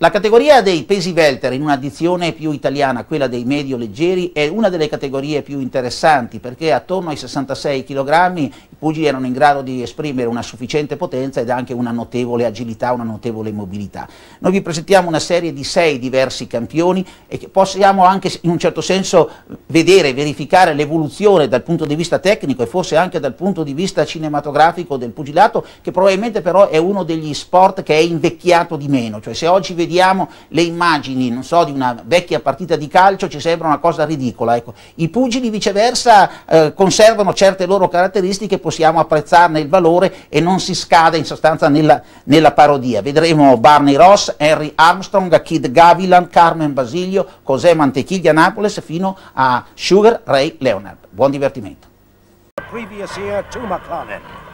La categoria dei pesi welter, in una dizione più italiana, quella dei medio-leggeri, è una delle categorie più interessanti, perché attorno ai 66 kg i pugili erano in grado di esprimere una sufficiente potenza ed anche una notevole agilità, una notevole mobilità. Noi vi presentiamo una serie di 6 diversi campioni e che possiamo anche in un certo senso vedere, verificare l'evoluzione dal punto di vista tecnico e forse anche dal punto di vista cinematografico del pugilato, che probabilmente però è uno degli sport che è invecchiato di meno. Cioè, se oggi vediamo le immagini, non so, di una vecchia partita di calcio, ci sembra una cosa ridicola. Ecco, i pugili viceversa conservano certe loro caratteristiche, possiamo apprezzarne il valore e non si scade in sostanza nella parodia. Vedremo Barney Ross, Henry Armstrong, Kid Gavilan, Carmen Basilio, José Mantequilla Nápoles fino a Sugar Ray Leonard. Buon divertimento.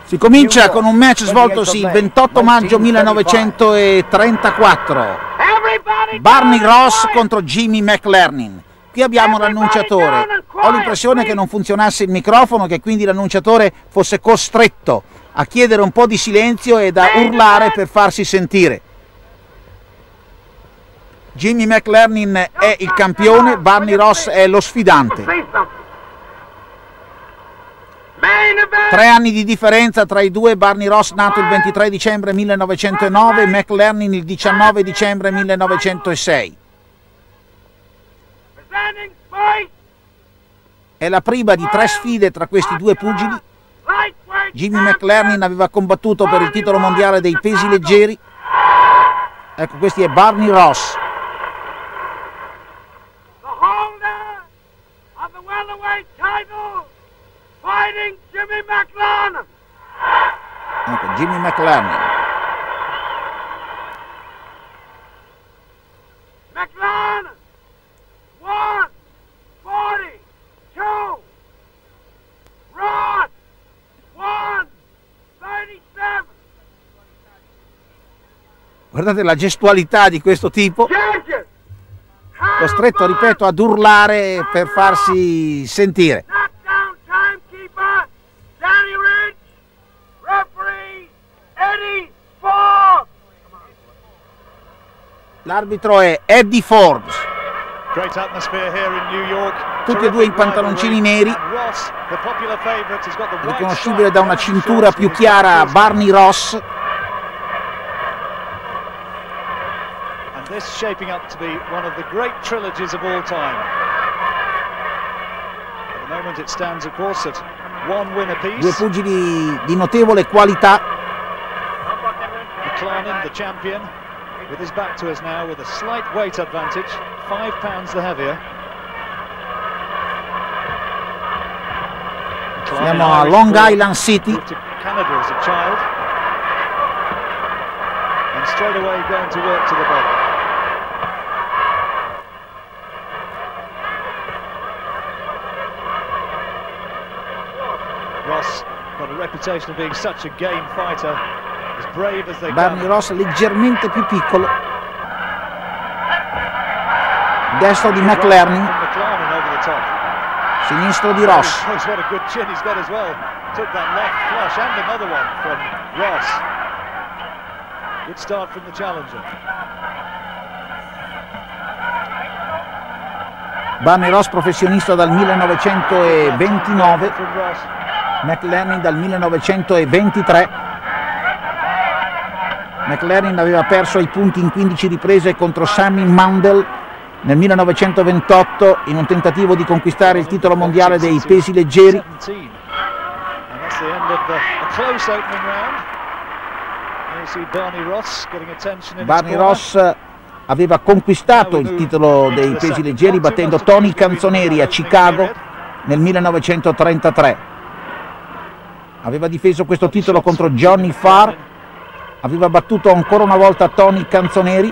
Si comincia con un match svoltosi il 28 maggio 1934. Barney Ross contro Jimmy McLernin. Qui abbiamo l'annunciatore. Ho l'impressione che non funzionasse il microfono, che quindi l'annunciatore fosse costretto a chiedere un po' di silenzio e a urlare per farsi sentire. Jimmy McLernin è il campione, Barney Ross è lo sfidante. 3 anni di differenza tra i due, Barney Ross nato il 23 dicembre 1909, McLernin il 19 dicembre 1906. È la prima di 3 sfide tra questi due pugili. Jimmy McLernin aveva combattuto per il titolo mondiale dei pesi leggeri. Ecco, questo è Barney Ross. Ecco, Jimmy McLernin. McLernin! 1:42. Ross! 1:37. Guardate la gestualità di questo tipo, costretto, ripeto, ad urlare per farsi sentire. L'arbitro è Eddie Forbes. Tutti e due in pantaloncini neri, riconoscibile da una cintura più chiara Barney Ross. This shaping up to be one of the great trilogies of all time. At the moment it stands, of course, at 1 win apiece. Due pugili di notevole qualità. McLernin, the champion, with his back to us now, with a slight weight advantage, 5 pounds the heavier. Siamo a Long Island City. To Canada as a child, and straight away going to work to the bottom. Ross got a reputation of being such a game fighter, as brave as they Barney Ross leggermente più piccolo. Destro di McLernin. Sinistro di Ross. What a good chin he's got as well. Took that left flush and another one from Ross. Good start from the challenger. Barney Ross professionista dal 1929. McLernin dal 1923. McLernin aveva perso ai punti in 15 riprese contro Sammy Mandel nel 1928 in un tentativo di conquistare il titolo mondiale dei pesi leggeri. Barney Ross aveva conquistato il titolo dei pesi leggeri battendo Tony Canzoneri a Chicago nel 1933. Aveva difeso questo titolo contro Johnny Farr, aveva battuto ancora una volta Tony Canzoneri.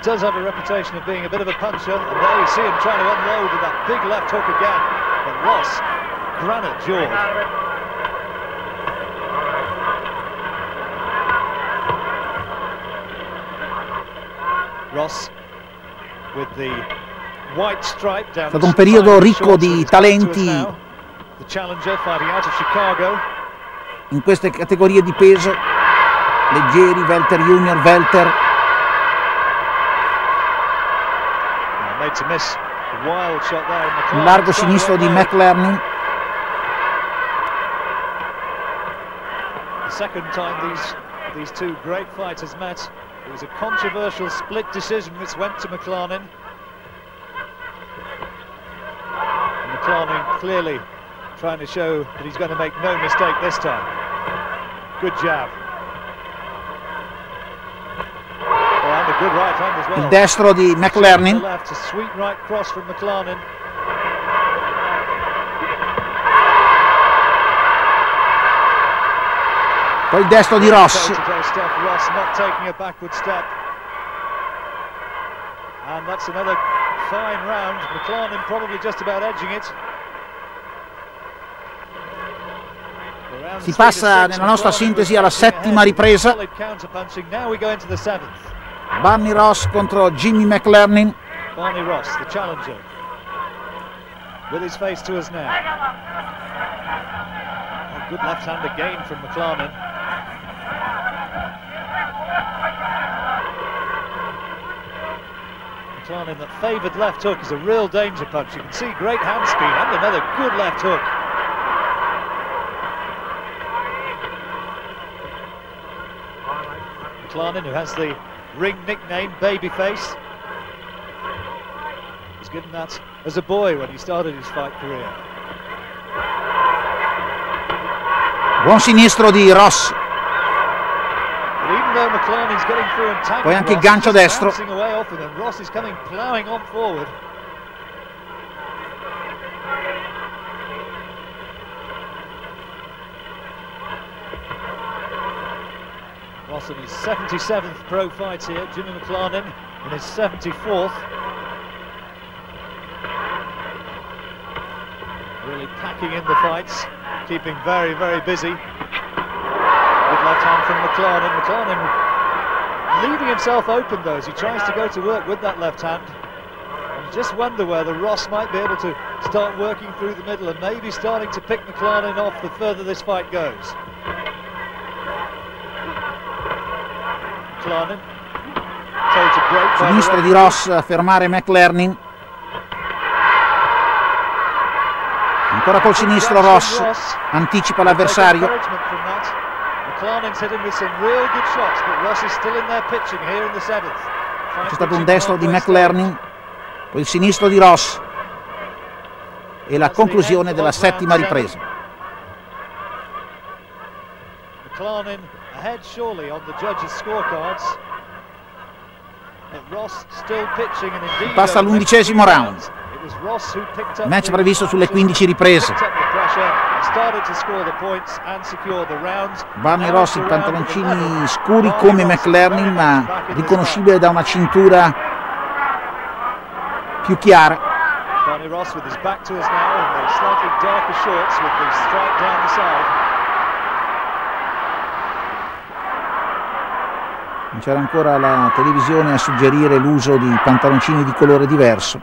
Does have a reputation of being a bit of a puncher, and there you see him trying to unload with that big left hook again. But Ross, granite jawed. Ross with the white stripe down. È stato un periodo ricco di talenti The challenger fighting out of Chicago. in queste categorie di peso. leggeri, Welter Junior, Welter. Made to miss a wild shot there. Il largo sinistro di McLernin. The second time these two great fighters met, it was a controversial split decision which went to McLarnin. And McLarnin clearly trying to show that he's going to make no mistake this time. Good jab. Oh, and a good right hand as well. Il destro di McLernin. Left, a sweet right cross from McLarnin. Poi il destro di Ross. Ross not taking a backward step. And that's another fine round. McLarnin probably just about edging it. Si passa nella nostra sintesi alla settima ripresa. Barney Ross contro Jimmy McLernin. Barney Ross, the challenger, with his face to us now. A good left hand again from McLarnin. McLarnin, that favoured left hook is a real danger punch. You can see great hand speed and another good left hook. McLarnin, who has the ring nickname Babyface, was given that as a boy when he started his fight career. Buon sinistro di Ross. But even though McLarnin's getting through and tagging Poi anche il Ross, gancio he's destro. bouncing away off him, and Ross is coming ploughing on forward. Ross in his 77th pro fight here, Jimmy McLarnin in his 74th. Really packing in the fights, keeping very, very busy. Good left hand from McLarnin. McLarnin leaving himself open though as he tries to go to work with that left hand. And you just wonder whether Ross might be able to start working through the middle and maybe starting to pick McLarnin off the further this fight goes. McLarnin. Sinistro di Ross a fermare McLernin. Ancora col sinistro Ross anticipa l'avversario. C'è stato un destro di McLernin, poi il sinistro di Ross e la conclusione della settima ripresa. McLarnin ahead surely on the judges' scorecards. But Ross still pitching and indeed passa all'11° round. Match previsto sulle 15 riprese. Barney Ross in pantaloncini scuri come McLernin, ma riconoscibile da una cintura più chiara. Barney Ross with his back to us now in the slightly darker shorts with the stripe down the side. Non c'era ancora la televisione a suggerire l'uso di pantaloncini di colore diverso.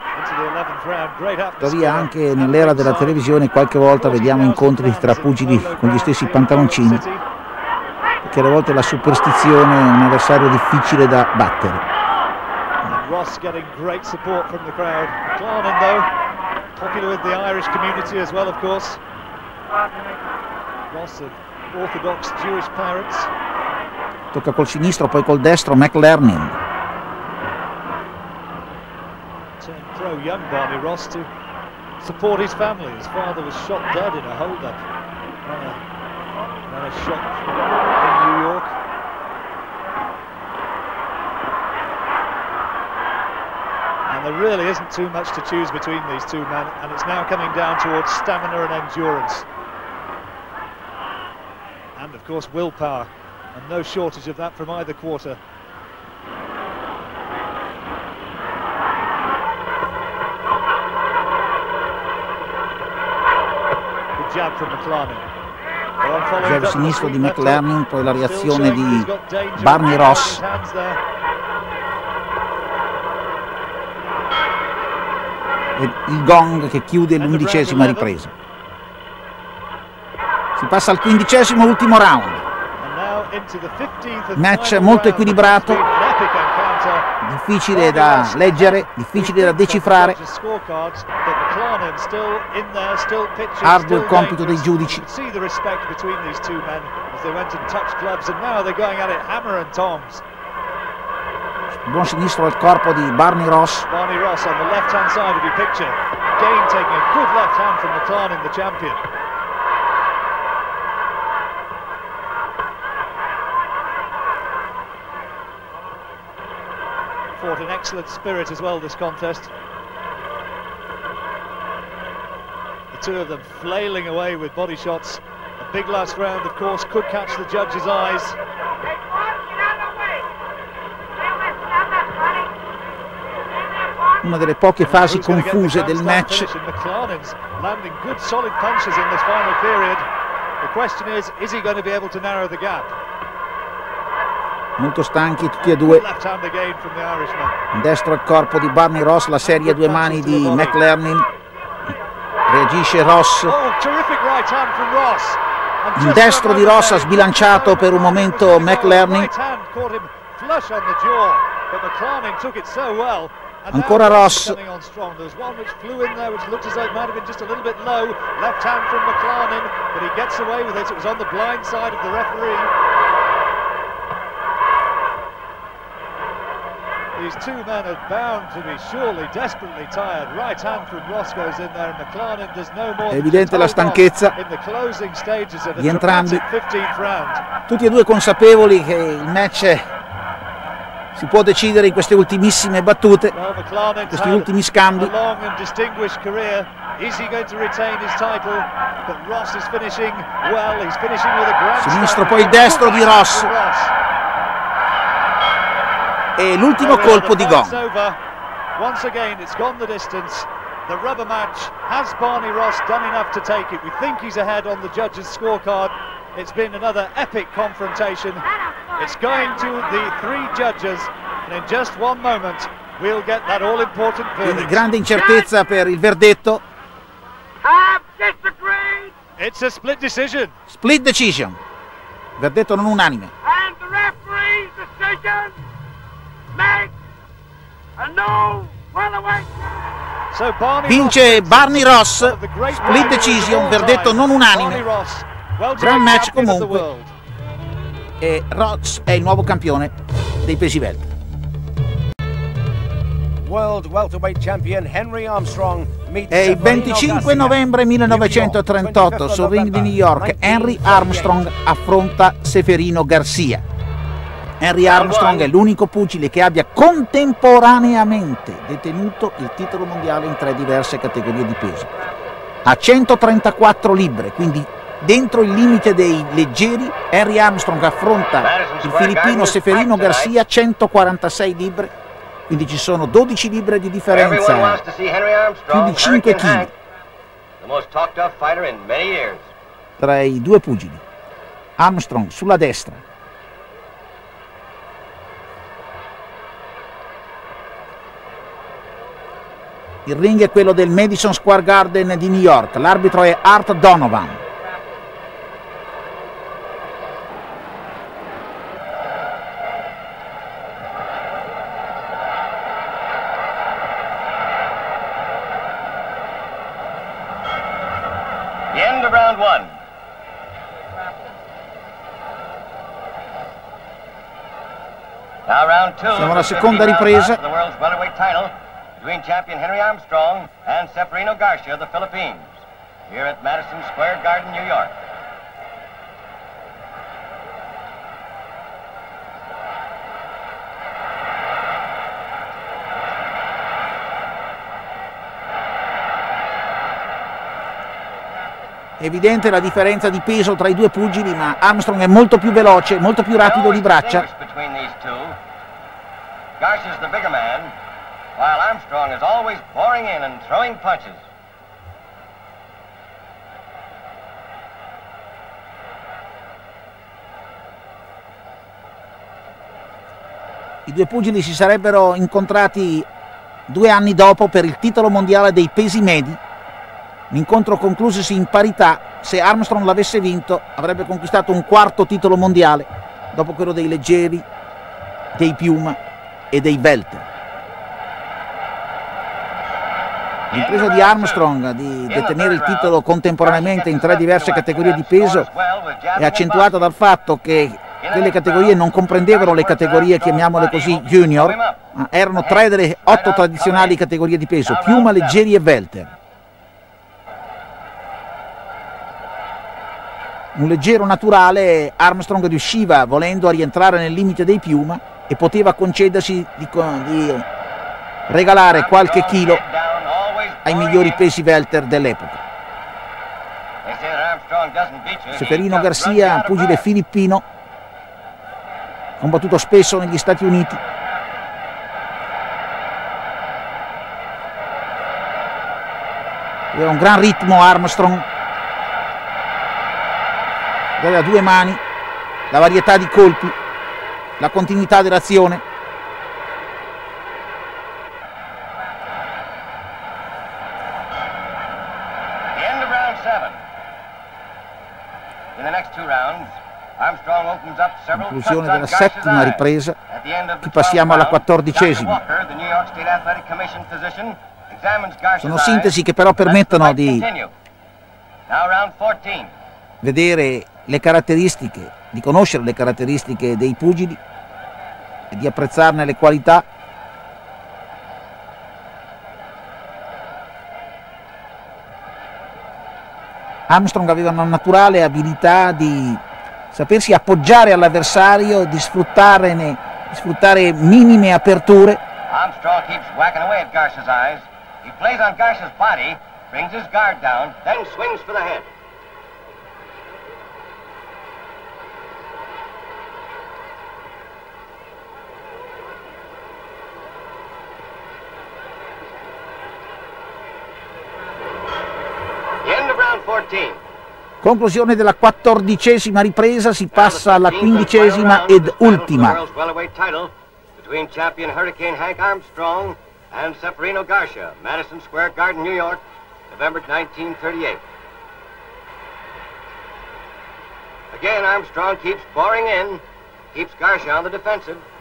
Tuttavia anche nell'era della televisione qualche volta vediamo incontri tra pugili con gli stessi pantaloncini, perché alle volte la superstizione è un avversario difficile da battere. Ross getting great support from the crowd. McLarnin though, popular with the Irish community as well of course. Ross of Orthodox Jewish parents. Tocca col sinistro, poi col destro McLernin. Turned pro young Barney Ross to support his family. His father was shot dead in a hold-up. Ran a shop in New York. And there really isn't too much to choose between these two men, and it's now coming down towards stamina and endurance. And of course willpower. And no shortage of that from either quarter. Good jab from McLarnin. Jab sinistro di McLernin, poi la reazione di Barney Ross. E il gong che chiude l'11ª ripresa. Si passa al 15° ultimo round. Match molto equilibrato, difficile da leggere, difficile da decifrare. Arduo il compito dei giudici. Buon sinistro al corpo di Barney Ross. Barney Ross on the left-hand side of your picture. Again taking a good left hand from McLaren, the champion. Fought in excellent spirit as well this contest. The two of them flailing away with body shots. A big last round, of course, could catch the judge's eyes. Una delle poche fasi confuse del match. McLaren's landing good solid punches in this final period. The question is he going to be able to narrow the gap? Molto stanchi tutti e due. Destro al corpo di Barney Ross, la serie a due mani di McLaren. Reagisce Ross. Il destro di Ross ha sbilanciato per un momento McLaren. Ancora Ross. These two men are bound to be surely desperately tired. Right hand from Ross goes in there, and McLaren does no more. È evidente la stanchezza di entrambi. Tutti e due consapevoli che il match si può decidere in queste ultimissime battute, questi ultimi scambi. Sinistro, poi il destro di Ross. E l'ultimo colpo di gong. Once again it's gone the distance. The rubber match. Has Barney Ross done enough to take it? We think he's ahead on the judges' scorecard. It's been another epic confrontation. It's going to the three judges, and in just one moment we'll get that all-important verdict. Quindi grande incertezza per il verdetto. It's a split decision. Split decision. Verdetto non unanime. And the referee's decision makes a no welterweight. Vince Barney Ross, split decision, verdetto non unanime. Gran match comunque. E Ross è il nuovo campione dei pesi welter. World welterweight champion Henry Armstrong È il 25 novembre 1938 sul ring di New York. Henry Armstrong affronta Seferino Garcia. Henry Armstrong è l'unico pugile che abbia contemporaneamente detenuto il titolo mondiale in 3 diverse categorie di peso. A 134 libbre, quindi dentro il limite dei leggeri, Henry Armstrong affronta il filippino Seferino Garcia, 146 libbre. Quindi ci sono 12 libbre di differenza, più di 5 kg tra i due pugili. Armstrong sulla destra. Il ring è quello del Madison Square Garden di New York. L'arbitro è Art Donovan. Siamo alla seconda ripresa. Between champion Henry Armstrong and Seferino Garcia of the Philippines, here at Madison Square Garden, New York. È evidente la differenza di peso tra i due pugili, ma Armstrong è molto più veloce, molto più rapido di braccia. Garcia's the bigger man, while Armstrong is always pouring in and throwing punches. I due pugili si sarebbero incontrati 2 anni dopo per il titolo mondiale dei pesi medi. L'incontro conclusosi in parità. Se Armstrong l'avesse vinto avrebbe conquistato un 4º titolo mondiale. dopo quello dei leggeri, dei piuma e dei welter. L'impresa di Armstrong di detenere il titolo contemporaneamente in 3 diverse categorie di peso è accentuata dal fatto che quelle categorie non comprendevano le categorie, chiamiamole così, junior, ma erano 3 delle 8 tradizionali categorie di peso: piuma, leggeri e welter. Un leggero naturale, Armstrong riusciva, volendo, a rientrare nel limite dei piuma e poteva concedersi di regalare qualche chilo ai migliori pesi welter dell'epoca. Seferino Garcia, pugile filippino, combattuto spesso negli Stati Uniti. Aveva un gran ritmo Armstrong, aveva 2 mani, la varietà di colpi, la continuità dell'azione. Conclusione della 7ª ripresa, qui passiamo alla 14ª. Sono sintesi che però permettono di vedere le caratteristiche, di conoscere le caratteristiche dei pugili e di apprezzarne le qualità. Armstrong aveva una naturale abilità di sapersi appoggiare all'avversario, di sfruttare minime aperture. Armstrong keeps whacking away at Garcia's eyes. He plays on Garcia's body, brings his guard down, then swings for the head. The end of round 14. Conclusione della 14ª ripresa, si passa alla 15ª ed ultima. Between champion Hurricane Hank Armstrong and Seferino Garcia, Madison Square Garden, New York, November 1938. Again, Armstrong keeps pouring in, keeps Garcia on the defensive.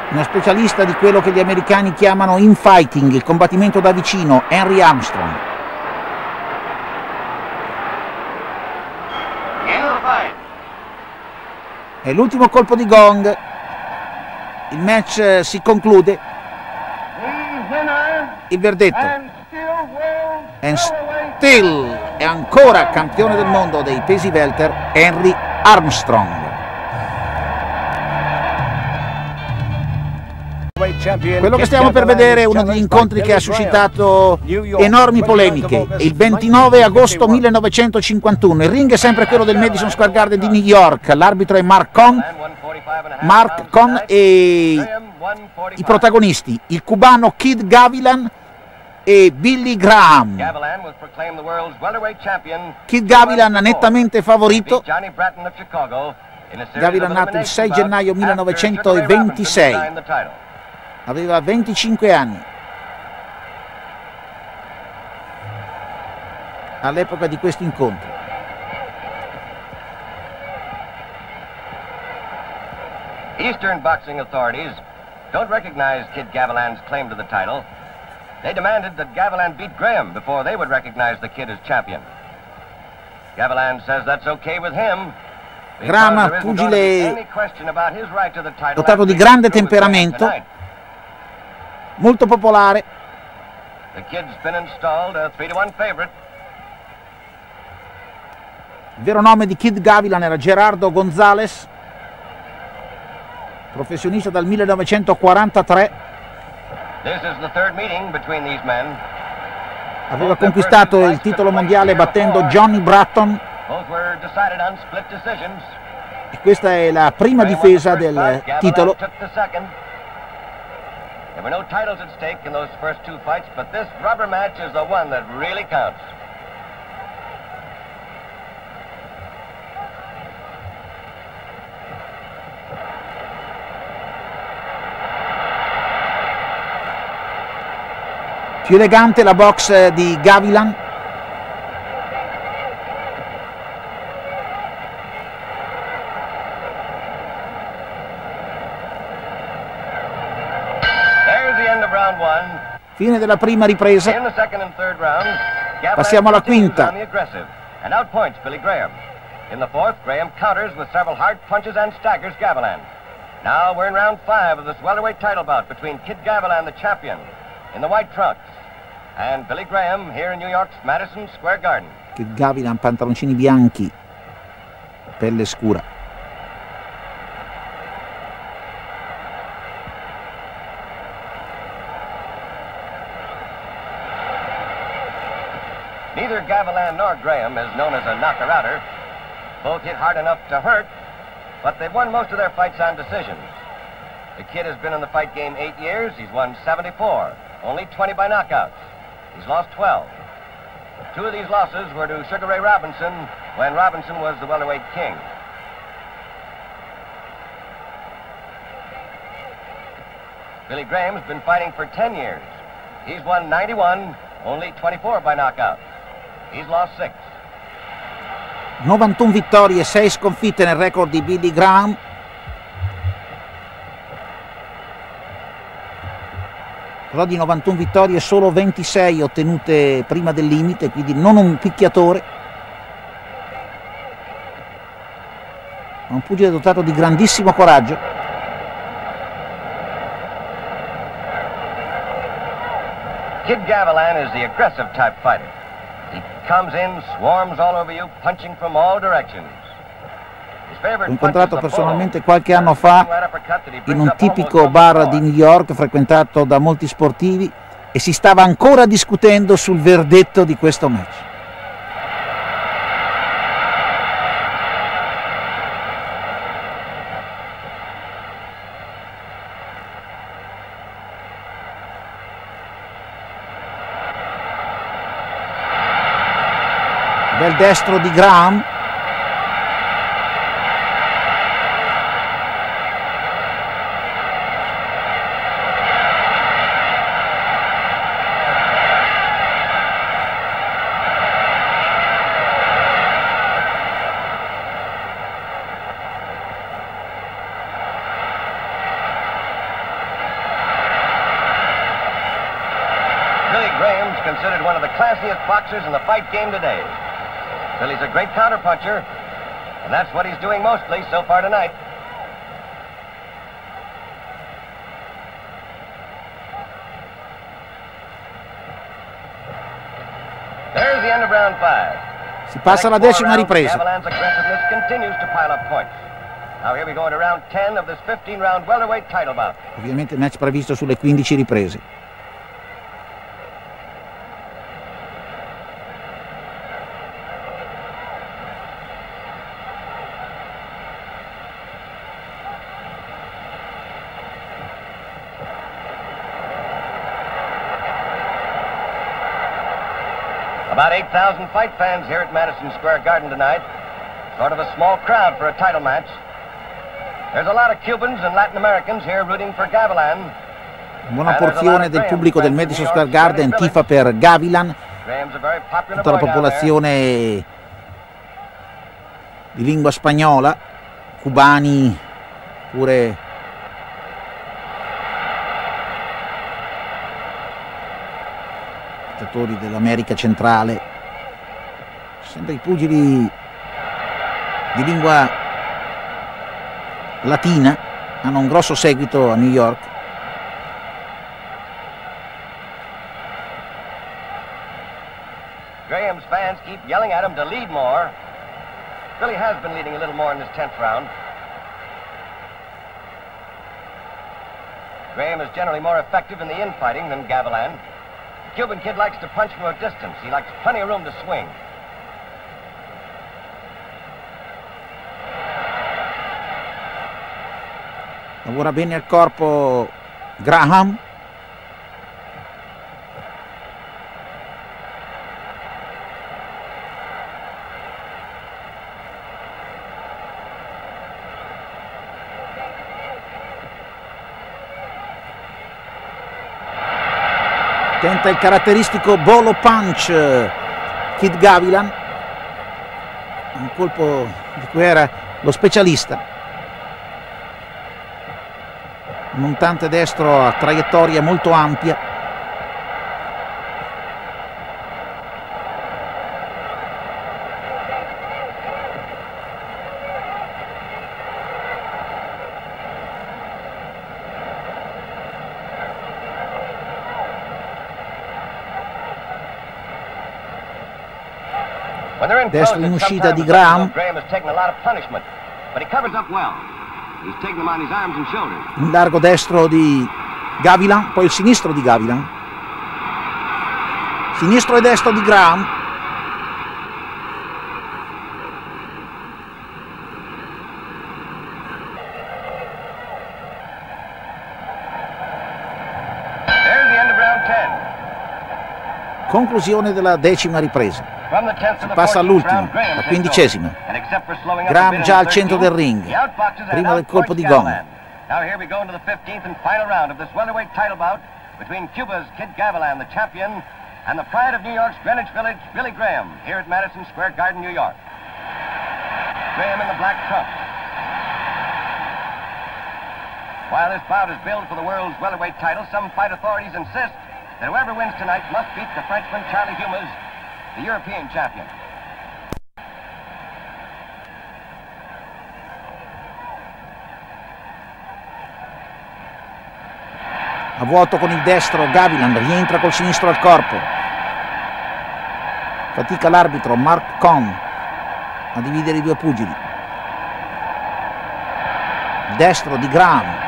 Uno specialista di quello che gli americani chiamano infighting, il combattimento da vicino, Henry Armstrong. È l'ultimo colpo di gong, il match si conclude, il verdetto, and still è ancora campione del mondo dei pesi welter Henry Armstrong. Quello che stiamo per vedere è uno degli incontri che ha suscitato enormi polemiche. Il 29 agosto 1951, il ring è sempre quello del Madison Square Garden di New York, l'arbitro è Mark Cohn e i protagonisti, il cubano Kid Gavilan e Billy Graham. Kid Gavilan nettamente favorito. Gavilan nato il 6 gennaio 1926. Aveva 25 anni all'epoca di questo incontro. Eastern boxing authorities don't recognize Kid Gavilan's claim to the title. They demanded that Gavilan beat Graham before they would recognize the kid as champion. Gavilan says that's okay with him. Graham, pugile dotato di grande temperamento, molto popolare. The kid's been installed a 3-1 favorite. Il vero nome di Kid Gavilan era Gerardo Gonzalez, professionista dal 1943. This is the third meeting between these men. Aveva conquistato il titolo mondiale battendo Johnny Bratton. Both were decided on split decisions. E questa è la prima difesa del titolo. There were no titles at stake in those first two fights, but this rubber match is the one that really counts. Più elegante la box di Gavilan. Fine della prima ripresa. Passiamo alla quinta. And outpoints Billy Graham. In the fourth, Graham counters with several hard punches and staggers Gavilan. Now we're in round 5 of this welterweight title bout between Kid Gavilan, the champion, in the white trunks, and Billy Graham here in New York's Madison Square Garden. Kid Gavilan, pantaloncini bianchi, pelle scura. Neither Gavilan nor Graham is known as a knocker-outer. Both hit hard enough to hurt, but they've won most of their fights on decisions. The Kid has been in the fight game 8 years. He's won 74, only 20 by knockouts. He's lost 12. 2 of these losses were to Sugar Ray Robinson when Robinson was the welterweight king. Billy Graham's been fighting for 10 years. He's won 91, only 24 by knockout. He's lost 6. 91 vittorie e 6 sconfitte nel record di Billy Graham. Però di 91 vittorie solo 26 ottenute prima del limite, quindi non un picchiatore, ma un pugile dotato di grandissimo coraggio. Kid Gavilan is the aggressive type fighter. He comes in, swarms all over you, punching from all directions. L'ho incontrato personalmente qualche anno fa in un tipico bar di New York frequentato da molti sportivi e si stava ancora discutendo sul verdetto di questo match. Bel destro di Graham. Billy Graham's considered one of the classiest boxers in the fight game today. Billy's a great counterpuncher, and that's what he's doing mostly so far tonight. There's the end of round 5. Si passa alla 10ª ripresa. Gavilan's aggressiveness continues to pile up points. Now here we go into round 10 of this 15-round welterweight title bout. Ovviamente match previsto sulle 15 riprese. About 8,000 fight fans here at Madison Square Garden tonight. Sort of a small crowd for a title match. There's a lot of Cubans and Latin Americans here rooting for Gavilan. Buona porzione del pubblico del Madison Square Garden tifa per Gavilan. Tutta la popolazione di lingua spagnola, cubani pure dell'America centrale, sempre i pugili di lingua latina hanno un grosso seguito a New York. Graham's fans keep yelling at him to lead more. Billy has been leading a little more in this 10th round. Graham is generally more effective in the infighting than Gavilan. The Cuban Kid likes to punch from a distance. He likes plenty of room to swing. Lavora bene al corpo Graham. Tenta il caratteristico bolo punch Kid Gavilan, un colpo di cui era lo specialista. Un montante destro a traiettoria molto ampia. Destro in uscita di Graham. In largo destro di Gavilan, poi il sinistro di Gavilan. Sinistro e destro di Graham. Conclusione della 10ª ripresa. Si passa all'ultima, la 15ª. Graham già al centro del ring, prima del colpo di gong. Now here we go into the 15th and final round of this welterweight title bout between Cuba's Kid Gavilan, the champion, and the pride of New York's Greenwich Village, Billy Graham, here at Madison Square Garden, New York. Graham in the black trunks. While this bout is billed for the world's welterweight title, some fight authorities insist that whoever wins tonight must beat the Frenchman Charlie Humas, the European champion. A vuoto con il destro Gavilan, rientra col sinistro al corpo. Fatica l'arbitro Mark Cohn a dividere i due pugili. Il destro di Graham.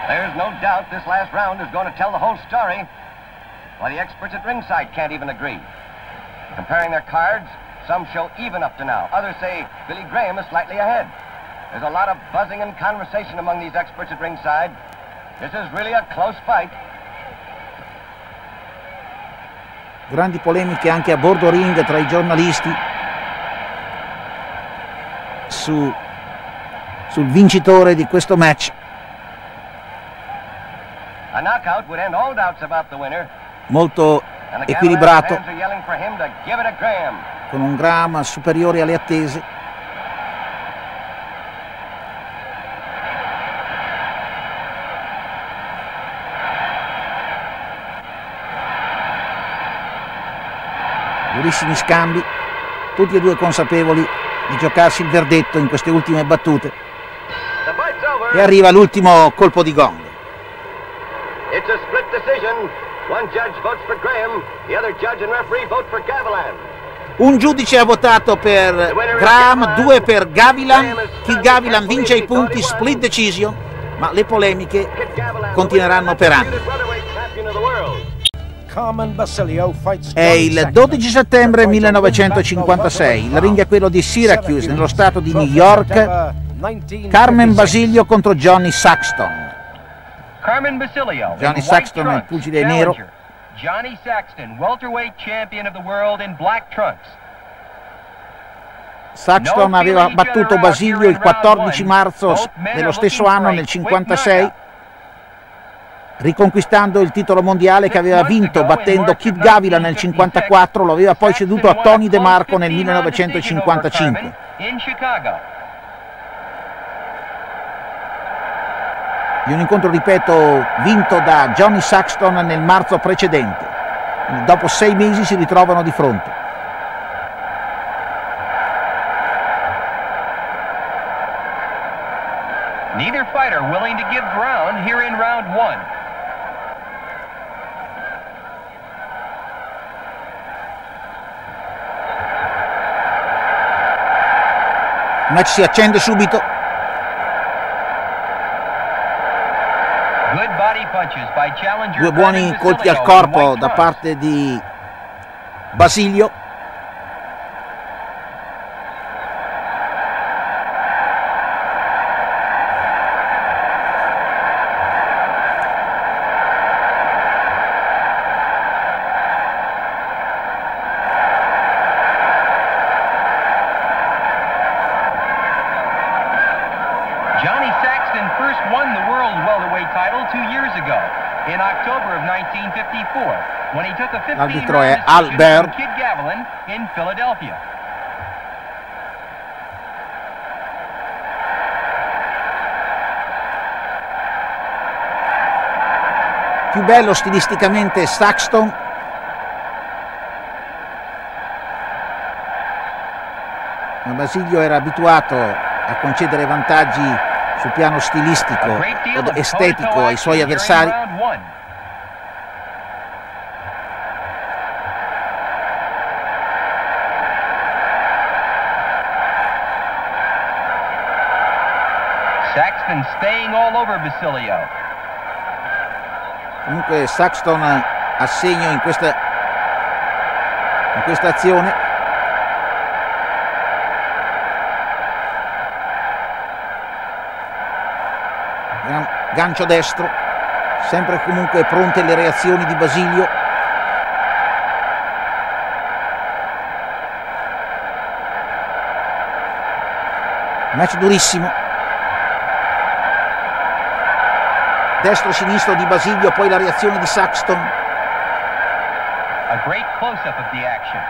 There's no doubt this last round is going to tell the whole story. Why, the experts at ringside can't even agree. Comparing their cards, some show even up to now. Others say Billy Graham is slightly ahead. There's a lot of buzzing and conversation among these experts at ringside. This is really a close fight. Grandi polemiche anche a bordo ring tra i giornalisti sul vincitore di questo match. A knockout would end all doubts about the winner. Molto And the equilibrato, fans are yelling for him to give it a Graham. con un Graham superiore alle attese. Durissimi scambi, tutti e due consapevoli di giocarsi il verdetto in queste ultime battute. The fight's over. E arriva l'ultimo colpo di gong. It's a split decision. One judge votes for Graham, the other judge and referee vote for Gavilan. Un giudice ha votato per Graham, 2 per Gavilan. Kid Gavilan vince i punti, split decision, ma le polemiche continueranno per anni. Carmen Basilio fights È il 12 settembre 1956, il ring è quello di Syracuse, nello stato di New York. Carmen Basilio contro Johnny Saxton. Carmen Basilio, Johnny in Saxton white è il trunks, pugile nero. challenger. Johnny Saxton, welterweight champion of the world in black trunks. Saxton aveva battuto Basilio il 14 marzo dello stesso anno, nel 56, riconquistando il titolo mondiale che aveva vinto battendo Kid Gavilan nel 54, lo aveva poi ceduto a Tony DeMarco nel 1955. In Chicago. Di un incontro, ripeto, vinto da Johnny Saxton nel marzo precedente. Dopo 6 mesi si ritrovano di fronte. Neither fighter willing to give ground here in round 1. Il match si accende subito. Good body punches by challenger. Due buoni Carmen colpi al Basilio in corpo white da trunks. parte di Basilio. in October of 1954 when he took a 15-round L'arbitro è decision from Albert. Kid Gavilan in Philadelphia. Più bello stilisticamente Saxton. Ma Basilio era abituato a concedere vantaggi sul piano stilistico ed estetico ai suoi avversari. Saxton staying all over Basilio. Comunque Saxton ha segno in questa azione. Gancio destro, sempre comunque pronte le reazioni di Basilio. Match durissimo. Destro-sinistro di Basilio, poi la reazione di Saxton. A great close-up of the action.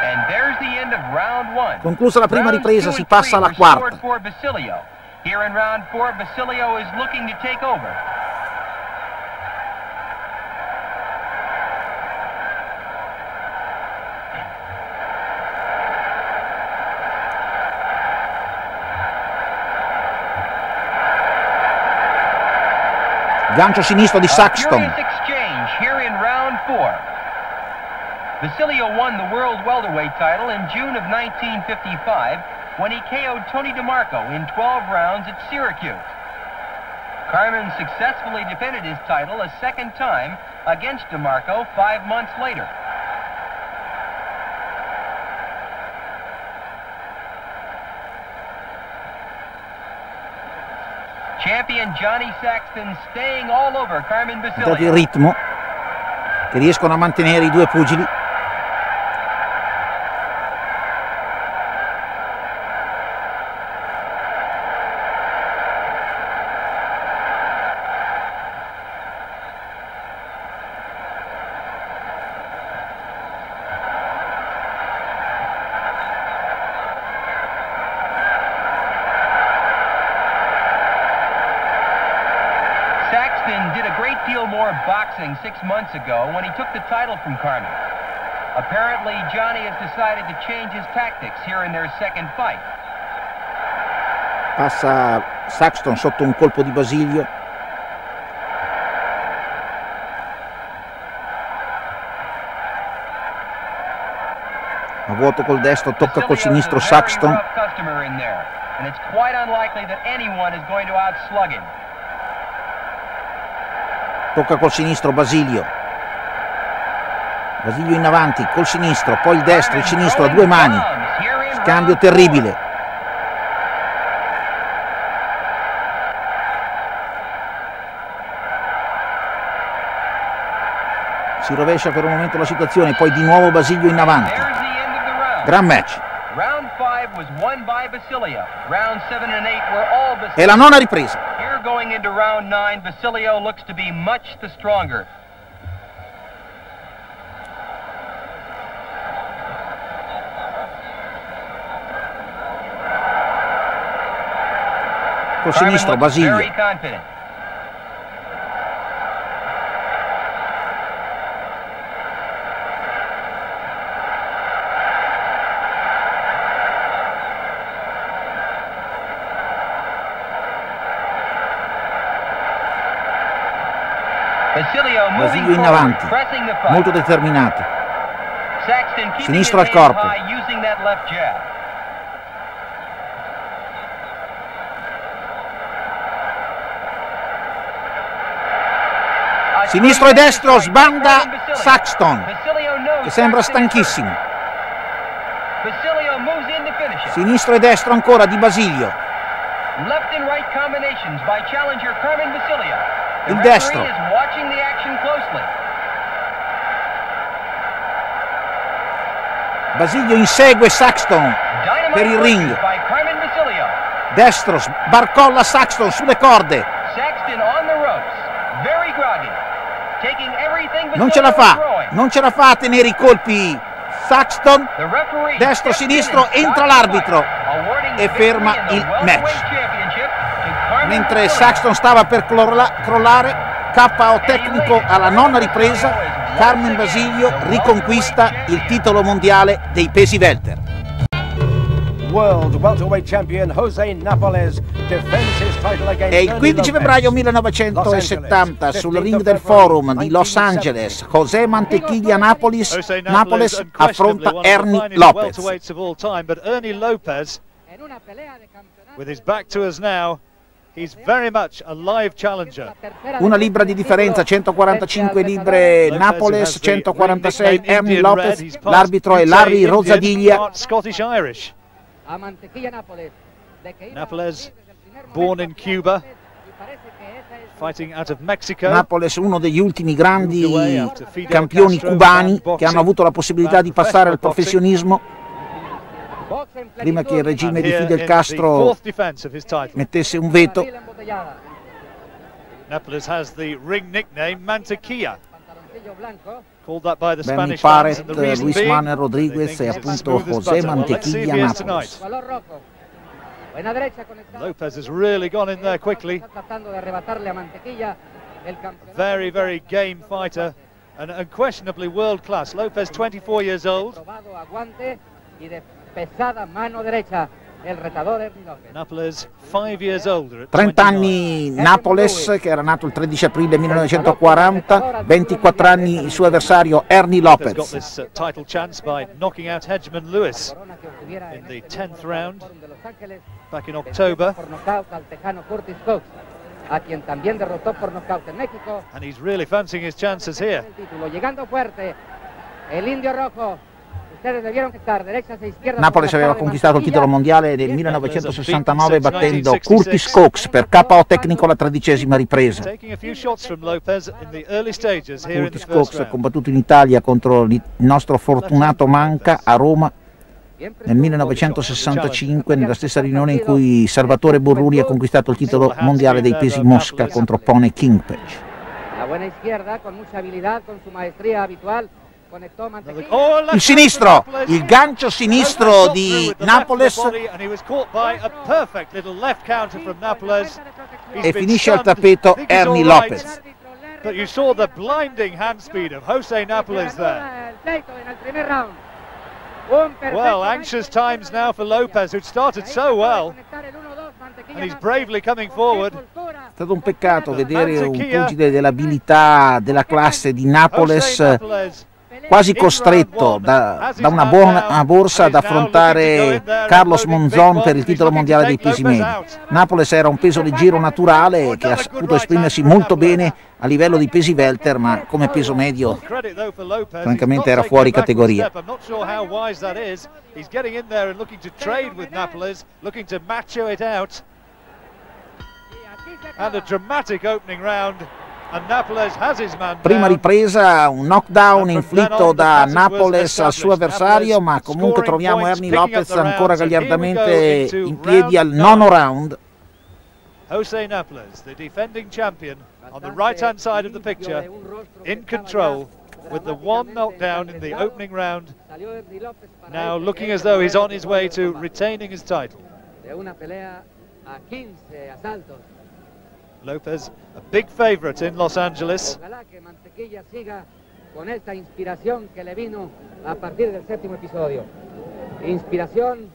And there's the end of round one. Conclusa la prima ripresa, si passa alla quarta. Here in round 4, Basilio is looking to take over. Gancio sinistro di Saxton. Furious exchange here in round 4. Basilio won the world welterweight title in June of 1955 when he KO'd Tony DeMarco in 12 rounds at Syracuse. Carmen successfully defended his title a second time against DeMarco 5 months later. Champion Johnny Saxton staying all over Carmen Basilio. Il ritmo che riescono a mantenere i due pugili. Saxton did a great deal more boxing 6 months ago when he took the title from Carmen. Apparently, Johnny has decided to change his tactics here in their second fight. Passa Saxton sotto un colpo di Basilio. A vuoto col destro, tocca col sinistro Saxton. And it's quite unlikely that anyone is going to outslug him. Tocca col sinistro Basilio. Basilio in avanti col sinistro, poi il destro, il sinistro a due mani. Scambio terribile. Si rovescia per un momento la situazione, poi di nuovo Basilio in avanti. Gran match. Round 5 was won by Basilio. Round 7 and 8 were all Basilio. E la nona ripresa. Here going into round 9, Basilio looks to be much the stronger. Col sinistro Basilio. Very confident. Basilio in avanti, molto determinato. Sinistro al corpo. Sinistro e destro, sbanda Saxton, che sembra stanchissimo. Sinistro e destro ancora di Basilio. Il destro. Basilio insegue Saxton per il ring. Destro, barcolla Saxton sulle corde. Saxton on the ropes, very groggy, taking everything Non ce la fa a tenere i colpi Saxton. Destro, sinistro, entra l'arbitro e ferma il match. Mentre Saxton stava per crollare, KO tecnico alla nona ripresa, Carmen Basilio riconquista il titolo mondiale dei pesi welter. World welterweight champion Jose Napoles defends his title against È il 15 febbraio 1970 sul ring del Forum di Los Angeles. José Mantequilla Napoles affronta Ernie Lopez. With his back to us now, he's very much a live challenger. Una libra di differenza, 145 libre Napoles, 146 Ernie Lopez. L'arbitro è Larry Rosadiglia. Scottish-Irish. Napoles, born in Cuba, fighting out of Mexico. Napoles, uno degli ultimi grandi campioni cubani che hanno avuto la possibilità di passare al professionismo prima che il regime di Fidel Castro mettesse un veto. Napoles has the ring nickname Mantequilla. Called that by the Benny Spanish Parrett, fans, and the reason Luis being, Manuel Rodriguez they e think it's appunto smooth as José butter. Well, let's see if Mantequilla he is Napoles. tonight. Lopez has really gone in there quickly. Very, very game fighter and unquestionably world class. Lopez, 24 years old. Napoles, 5 years older. 30 anni Napoles, che era nato il 13 aprile 1940, 24 anni il suo avversario Ernie Got Lopez. this title chance by knocking out Hedgeman Lewis in the 10th round back in October. And he's really fancying his chances here. Napoles aveva conquistato il titolo mondiale nel 1969 battendo Curtis Cox per KO tecnico alla 13ª ripresa. Taking a few shots from Lopez in the early stages here in the Curtis first Cox ha round. combattuto in Italia contro il nostro Fortunato Manca a Roma nel 1965, nella stessa riunione in cui Salvatore Borruri ha conquistato il titolo mondiale dei pesi mosca contro Pone Kingpage. Il sinistro, il gancio sinistro di Napoles e finisce al tappeto Ernie Lopez. But you saw the blinding hand speed of Jose Napoles there. Well, anxious times now for Lopez, who'd started so well, and he's bravely coming forward. È stato un peccato vedere un pugile dell'abilità della classe di Napoles quasi costretto da una buona borsa ad affrontare Carlos Monzon per il titolo mondiale dei pesi medi. Napoles era un peso leggero naturale che ha saputo esprimersi molto bene a livello di pesi welter, ma come peso medio francamente era fuori categoria. And a dramatic opening round. Prima ripresa, un knockdown inflitto da Napoles al suo avversario, ma comunque troviamo Ernie Lopez ancora gagliardamente in piedi al nono round. Jose Napoles, the defending champion, on the right-hand side of the picture, in control, with the one knockdown in the opening round, now looking as though he's on his way to retaining his title. Lopez, a big favorite in Los Angeles. Con esta inspiración que le vino a partir del séptimo episodio. Inspiración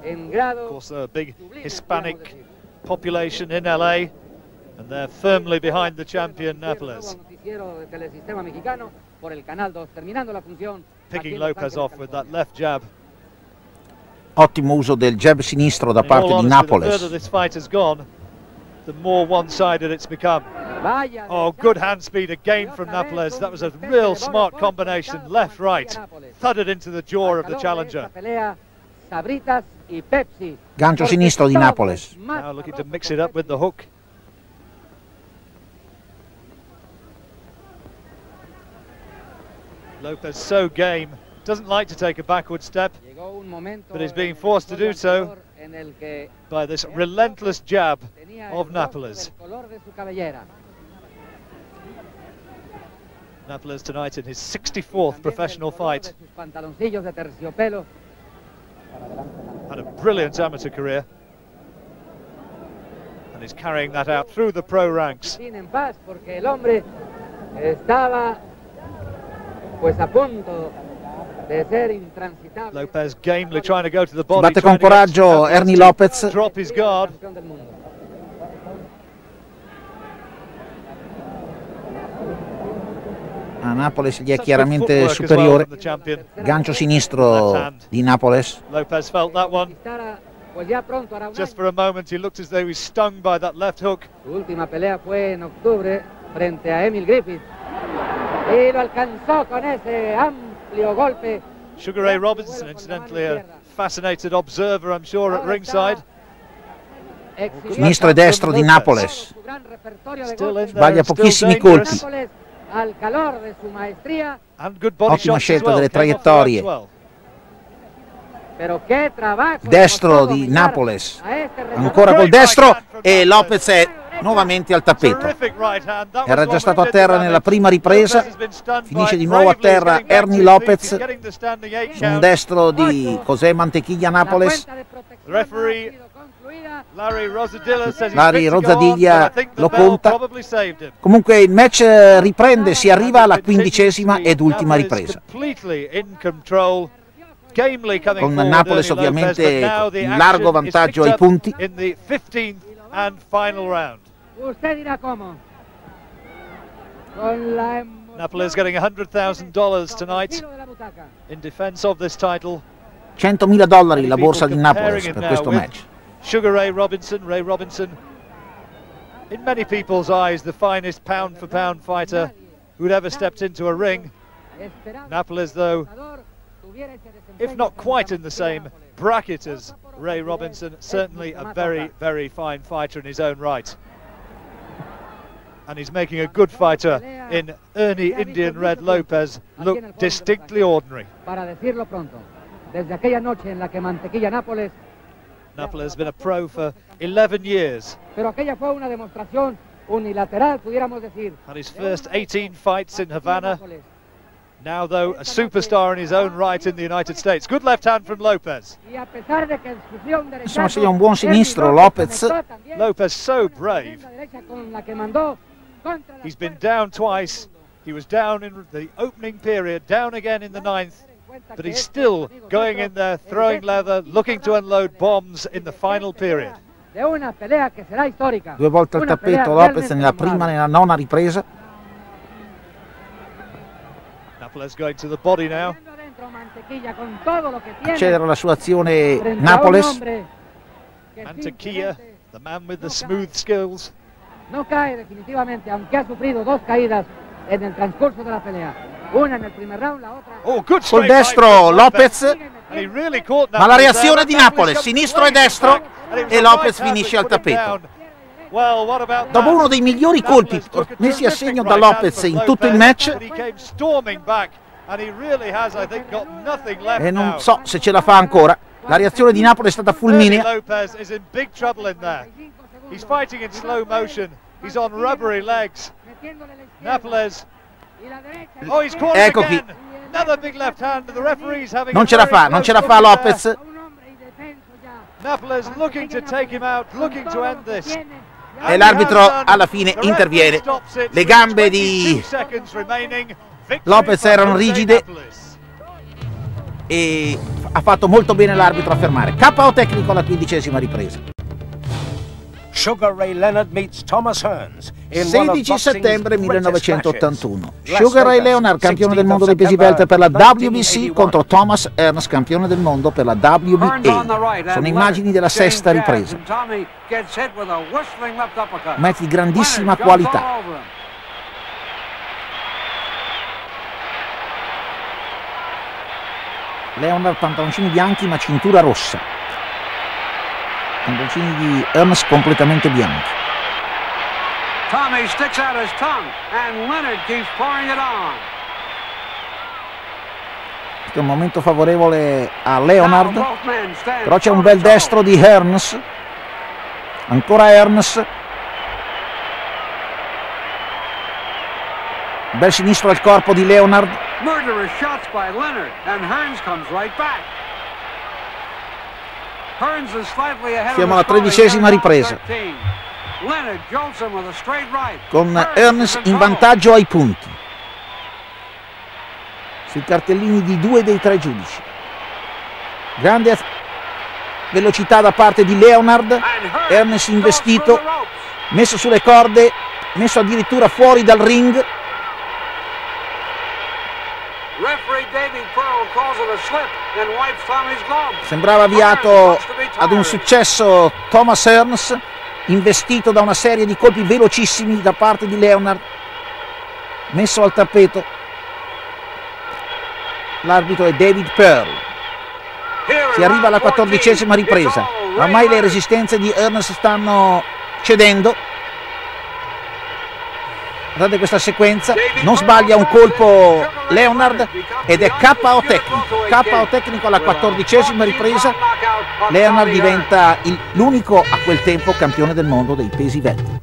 en grado. Of course, a big Hispanic population in LA, and they're firmly behind the champion Napoles. Picking Lopez off with that left jab. Ottimo uso del jab sinistro da parte di Napoles. The further this fight has gone, the more one-sided it's become. Oh, good hand speed again from Napoles. That was a real smart combination, left-right, thudded into the jaw of the challenger. Gancio sinistro di Napoles. Now looking to mix it up with the hook. Lopez so game, doesn't like to take a backward step, but is being forced to do so. by this relentless jab of Napoles. Napoles tonight in his 64th professional fight. Had a brilliant amateur career. And he's carrying that out through the pro ranks. Lopez gamely trying to go to the body. Batte con coraggio Ernie Lopez. Drop his guard. A Napoles gli è chiaramente superiore. Gancio sinistro di Napoles. Lopez felt that one. Just for a moment he looked as though he was stung by that left hook. Su última pelea fue en octubre frente a Emil Griffith y lo alcanzó con ese amplio golpe. Sugar Ray Robinson, incidentally, a fascinated observer, I'm sure, at ringside. Sinistro e destro di Napoles. Sbaglia pochissimi colpi. Ottima scelta delle traiettorie. Destro di Napoles, ancora col destro, e Lopez è nuovamente al tappeto. Era già stato a terra nella prima ripresa, finisce di nuovo a terra Ernie Lopez su un destro di José Mantequilla Napoles. Larry Rozadilla lo conta. Comunque il match riprende, si arriva alla 15ª ed ultima ripresa, con Napoles ovviamente in largo vantaggio ai punti. Napoles getting $100,000 tonight in defense of this title. $100.000 la borsa di Napoles per questo match. Sugar Ray Robinson, in many people's eyes the finest pound for pound fighter who'd ever stepped into a ring. Napoles, though, if not quite in the same bracket as Ray Robinson, certainly a very, very fine fighter in his own right. And he's making a good fighter in Ernie Indian Red Lopez look distinctly ordinary. Napoles has been a pro for 11 years. Had his first 18 fights in Havana. Now, though, a superstar in his own right in the United States. Good left hand from Lopez. Insomma, segna un buon sinistro Lopez. Lopez so brave. He's been down twice. He was down in the opening period, down again in the 9th. But he's still going in there, throwing leather, looking to unload bombs in the final period. 2 volte al tappeto Lopez nella prima e nella 9ª ripresa. Napoles going to the body now. Accelera la sua azione Napoles. Mantequilla, the man with the smooth skills. No cae definitivamente, aunque ha sufrido 2 caídas en el transcurso de la pelea. Una nel primo round, la otra. Col destro Lopez, ma la reazione di Napoles, sinistro e destro, e Lopez finisce al tappeto. Dopo uno dei migliori colpi messi a segno da Lopez in tutto il match, e non so se ce la fa ancora, la reazione di Napoles è stata fulminea. Ecco qui. Non ce la fa Lopez. E l'arbitro alla fine interviene. Le gambe di Lopez erano rigide e ha fatto molto bene l'arbitro a fermare. KO tecnico alla 15ª ripresa. Sugar Ray Leonard meets Thomas Hearns in 16 settembre 1981. Sugar Ray Leonard, campione del mondo dei pesi welter per la WBC, contro Thomas Hearns, campione del mondo per la WBA. Sono immagini della 6ª ripresa. Match di grandissima qualità. Leonard pantaloncini bianchi ma cintura rossa. Pantaloncini di Hearns completamente bianchi. Tommy sticks out his tongue and Leonard keeps pouring it on. Questo è un momento favorevole a Leonard, però c'è un bel destro di Hearns, ancora Hearns, un bel sinistro al corpo di Leonard. Murderous shots by Leonard, and Hearns comes right back. Hearns is slightly ahead. Siamo alla 13ª ripresa, Leonard jolts him with a straight right. con Hearns in vantaggio ai punti sui cartellini di 2 dei 3 giudici. Grande velocità da parte di Leonard, Hearns investito, messo sulle corde, messo addirittura fuori dal ring. Sembrava avviato ad un successo Thomas Hearns, investito da una serie di colpi velocissimi da parte di Leonard, messo al tappeto. L'arbitro è David Pearl. Si arriva alla 14ª ripresa, ormai le resistenze di Hearns stanno cedendo. Guardate questa sequenza, non sbaglia un colpo Leonard ed è KO tecnico alla 14ª ripresa. Leonard diventa l'unico a quel tempo campione del mondo dei pesi welter.